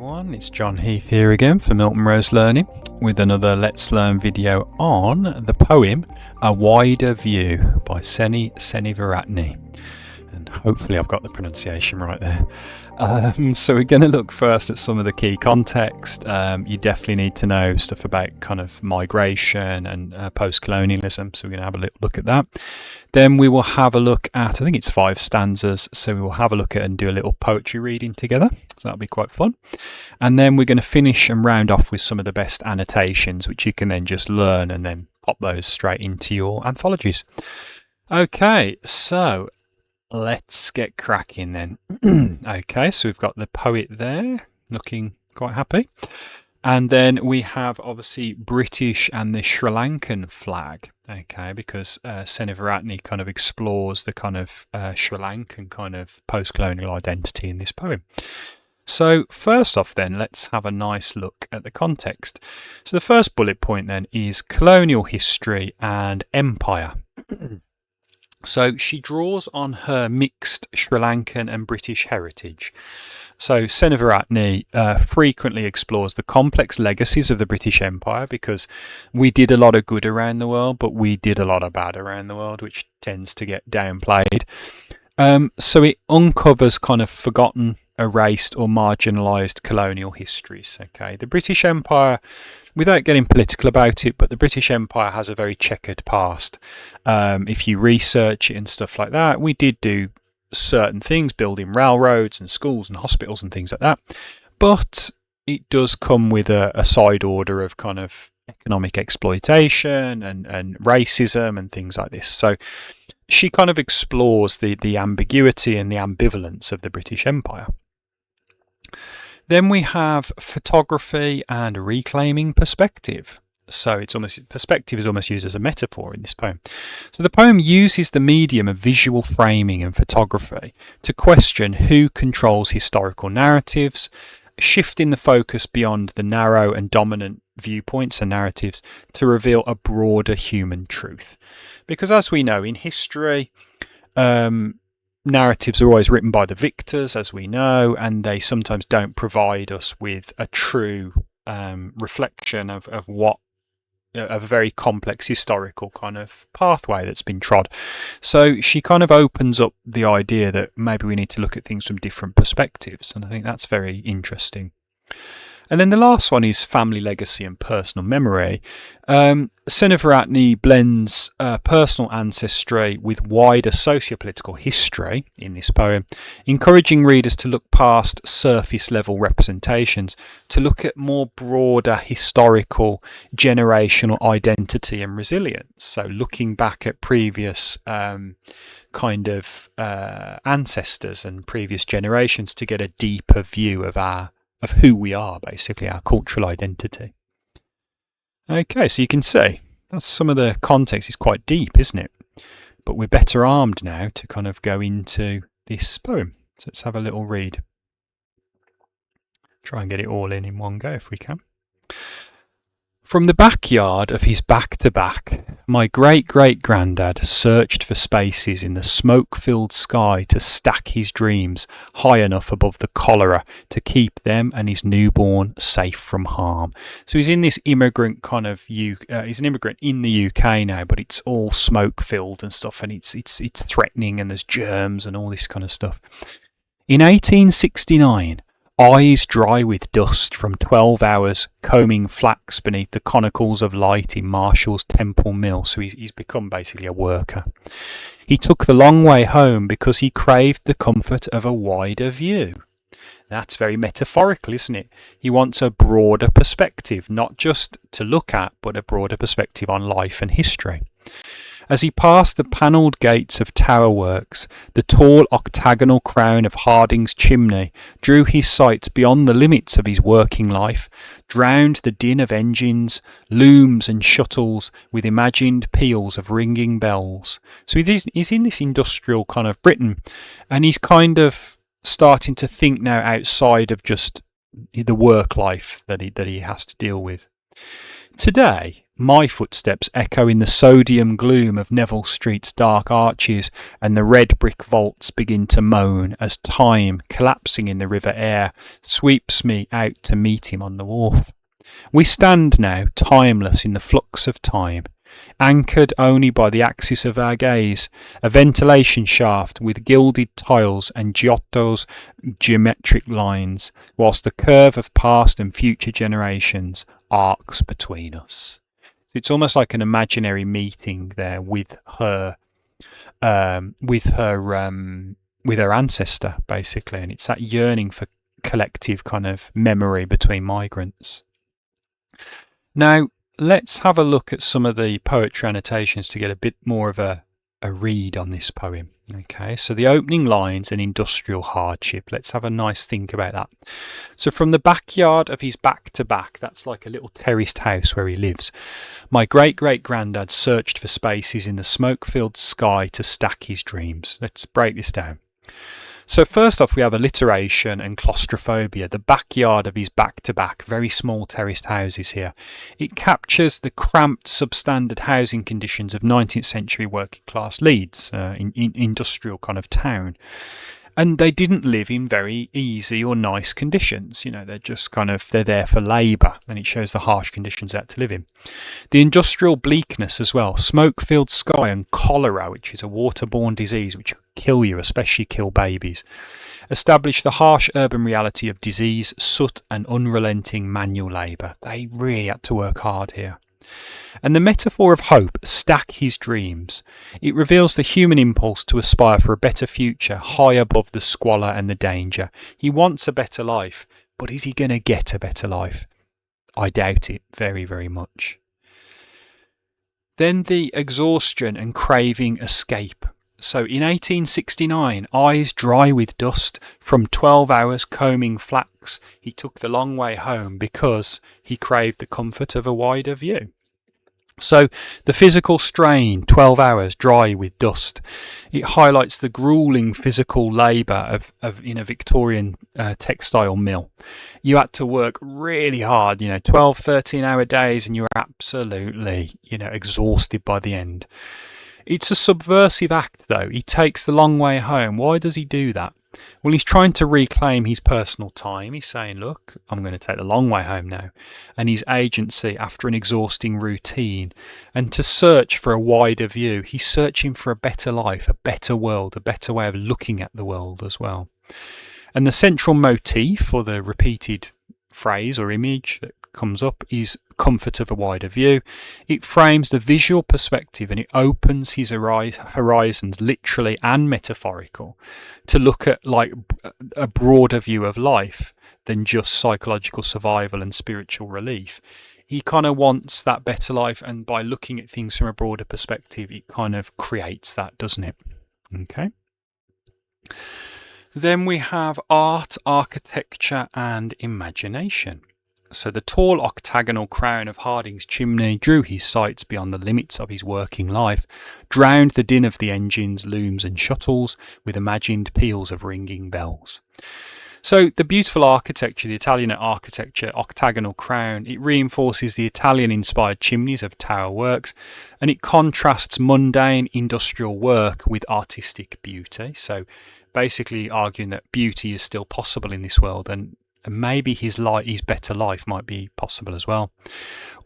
everyone, it's John Heath here again for MiltonRose Learning with another Let's Learn video on the poem A Wider View by Seni Seneviratne, and hopefully I've got the pronunciation right there. So we're going to look first at some of the key context. You definitely need to know stuff about kind of migration and post-colonialism, so we're going to have a little look at that. Then we will have a look at, I think it's 5 stanzas, so we will have a look at and do a little poetry reading together, so that'll be quite fun. And then we're going to finish and round off with some of the best annotations, which you can then just learn and then pop those straight into your anthologies. Okay, so let's get cracking then. Okay, so we've got the poet there looking quite happy, and then we have obviously British and the Sri Lankan flag, okay, because Seneviratne kind of explores the kind of Sri Lankan kind of post-colonial identity in this poem. So first off then, let's have a nice look at the context. So the first bullet point then is colonial history and empire. So she draws on her mixed Sri Lankan and British heritage. So Seneviratne frequently explores the complex legacies of the British Empire, because we did a lot of good around the world, but we did a lot of bad around the world, which tends to get downplayed. So it uncovers kind of forgotten, erased or marginalised colonial histories. Okay, the British Empire, without getting political about it, but the British Empire has a very checkered past. If you research it and stuff like that, we did do certain things, building railroads and schools and hospitals and things like that, but it does come with a side order of kind of economic exploitation and racism and things like this. So she kind of explores the ambiguity and the ambivalence of the British Empire. Then we have photography and reclaiming perspective. So it's almost, perspective is almost used as a metaphor in this poem. So the poem uses the medium of visual framing and photography to question who controls historical narratives, shifting the focus beyond the narrow and dominant viewpoints and narratives to reveal a broader human truth. Because as we know in history, narratives are always written by the victors, as we know, and they sometimes don't provide us with a true reflection of a very complex historical kind of pathway that's been trod. So she kind of opens up the idea that maybe we need to look at things from different perspectives, and I think that's very interesting. And then the last one is family legacy and personal memory. Seneviratne blends personal ancestry with wider socio-political history in this poem, encouraging readers to look past surface level representations to look at more broader historical generational identity and resilience. So looking back at previous kind of ancestors and previous generations to get a deeper view of who we are, basically our cultural identity. Okay, so you can see that's some of the context is quite deep, isn't it? But we're better armed now to kind of go into this poem. So let's have a little read. Try and get it all in one go if we can. From the backyard of his back-to-back, my great-great-granddad searched for spaces in the smoke-filled sky to stack his dreams high enough above the cholera to keep them and his newborn safe from harm. So he's in this immigrant kind of he's an immigrant in the UK now, but it's all smoke-filled and stuff, and it's threatening, and there's germs and all this kind of stuff. In 1869, eyes dry with dust from 12 hours combing flax beneath the conicals of light in Marshall's Temple Mill. So he's become basically a worker. He took the long way home because he craved the comfort of a wider view. That's very metaphorical, isn't it? He wants a broader perspective, not just to look at, but a broader perspective on life and history. As he passed the panelled gates of Tower Works, the tall octagonal crown of Harding's chimney drew his sight beyond the limits of his working life, drowned the din of engines, looms and shuttles with imagined peals of ringing bells. So he's in this industrial kind of Britain, and he's kind of starting to think now outside of just the work life that he has to deal with. Today, My footsteps echo in the sodium gloom of Neville Street's dark arches, and the red brick vaults begin to moan as time, collapsing in the river air, sweeps me out to meet him on the wharf. We stand now, timeless in the flux of time, anchored only by the axis of our gaze, a ventilation shaft with gilded tiles and Giotto's geometric lines, whilst the curve of past and future generations arcs between us. It's almost like an imaginary meeting there with her ancestor, basically, and it's that yearning for collective kind of memory between migrants. Now, let's have a look at some of the poetry annotations to get a bit more of a read on this poem. Okay, so the opening lines, an industrial hardship. Let's have a nice think about that. So from the backyard of his back-to-back, that's like a little terraced house where he lives, my great-great-granddad searched for spaces in the smoke-filled sky to stack his dreams. Let's break this down. So first off, we have alliteration and claustrophobia, the backyard of his back-to-back, very small terraced houses here. It captures the cramped, substandard housing conditions of 19th century working class Leeds, in industrial kind of town. And they didn't live in very easy or nice conditions. You know, they're there for labour, and it shows the harsh conditions they had to live in. The industrial bleakness as well, smoke-filled sky and cholera, which is a waterborne disease which could kill you, especially kill babies, establish the harsh urban reality of disease, soot and unrelenting manual labour. They really had to work hard here. And the metaphor of hope, stack his dreams. It reveals the human impulse to aspire for a better future, high above the squalor and the danger. He wants a better life, but is he going to get a better life? I doubt it very, very much. Then the exhaustion and craving escape. So in 1869, eyes dry with dust, from 12 hours combing flax, he took the long way home because he craved the comfort of a wider view. So the physical strain, 12 hours dry with dust, it highlights the grueling physical labour of in a Victorian textile mill. You had to work really hard, 12, 13-hour days, and you were absolutely, exhausted by the end. It's a subversive act, though. He takes the long way home. Why does he do that? Well, he's trying to reclaim his personal time. He's saying, look, I'm going to take the long way home now. And his agency after an exhausting routine. And to search for a wider view, he's searching for a better life, a better world, a better way of looking at the world as well. And the central motif, or the repeated phrase or image that comes up, is comfort of a wider view. It frames the visual perspective and it opens his horizons, literally and metaphorical, to look at like a broader view of life than just psychological survival and spiritual relief. He kind of wants that better life, and by looking at things from a broader perspective, it kind of creates that, doesn't it? Okay. Then we have art, architecture and imagination. So the tall octagonal crown of Harding's chimney drew his sights beyond the limits of his working life, drowned the din of the engines, looms and shuttles with imagined peals of ringing bells. So the beautiful architecture, the Italian architecture, octagonal crown, it reinforces the Italian-inspired chimneys of tower works, and it contrasts mundane industrial work with artistic beauty. So basically arguing that beauty is still possible in this world, and maybe his better life might be possible as well.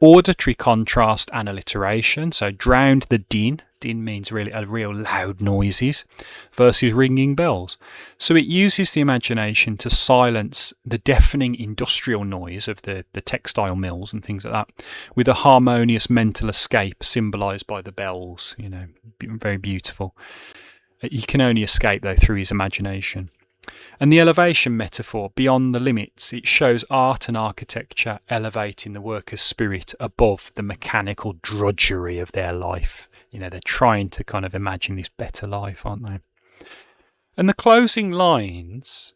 Auditory contrast and alliteration, so drowned the din. Din means real loud noises, versus ringing bells. So it uses the imagination to silence the deafening industrial noise of the textile mills and things like that, with a harmonious mental escape symbolised by the bells. Very beautiful. He can only escape though through his imagination. And the elevation metaphor, beyond the limits, it shows art and architecture elevating the worker's spirit above the mechanical drudgery of their life. They're trying to kind of imagine this better life, aren't they? And the closing lines,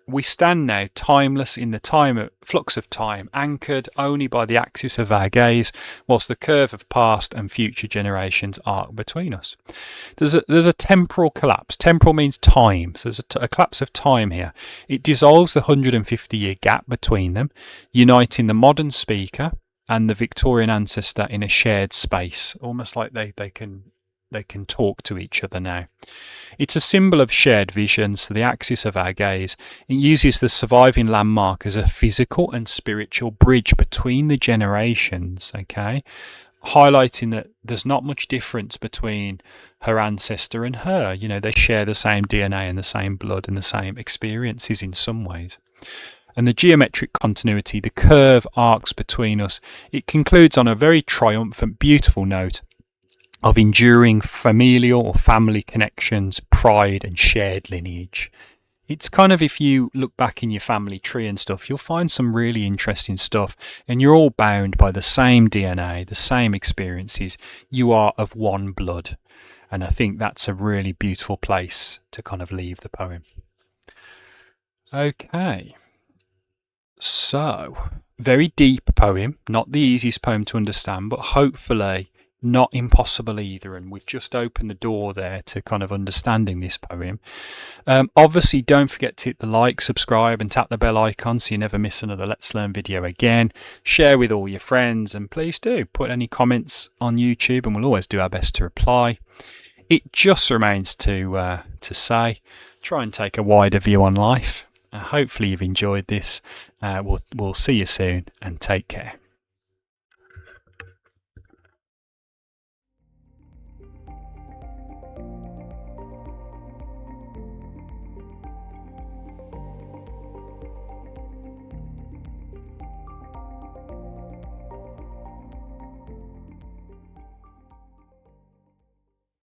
we stand now timeless in the flux of time, anchored only by the axis of our gaze, whilst the curve of past and future generations arc between us. There's a temporal collapse. Temporal means time, so there's a collapse of time here. It dissolves the 150-year gap between them, uniting the modern speaker and the Victorian ancestor in a shared space, almost like they can talk to each other now. It's a symbol of shared vision, so the axis of our gaze. It uses the surviving landmark as a physical and spiritual bridge between the generations, okay? Highlighting that there's not much difference between her ancestor and her. You know, they share the same DNA and the same blood and the same experiences in some ways. And the geometric continuity, the curve arcs between us, it concludes on a very triumphant, beautiful note of enduring familial or family connections, pride and shared lineage. It's kind of, if you look back in your family tree and stuff, you'll find some really interesting stuff, and you're all bound by the same DNA, the same experiences. You are of one blood. And I think that's a really beautiful place to kind of leave the poem. Okay. So, very deep poem, not the easiest poem to understand, but hopefully not impossible either, and we've just opened the door there to kind of understanding this poem. Obviously, don't forget to hit the like, subscribe and tap the bell icon so you never miss another Let's Learn video again. Share with all your friends, and please do put any comments on YouTube and we'll always do our best to reply. It just remains to say, try and take a wider view on life. Hopefully you've enjoyed this. We'll see you soon, and take care.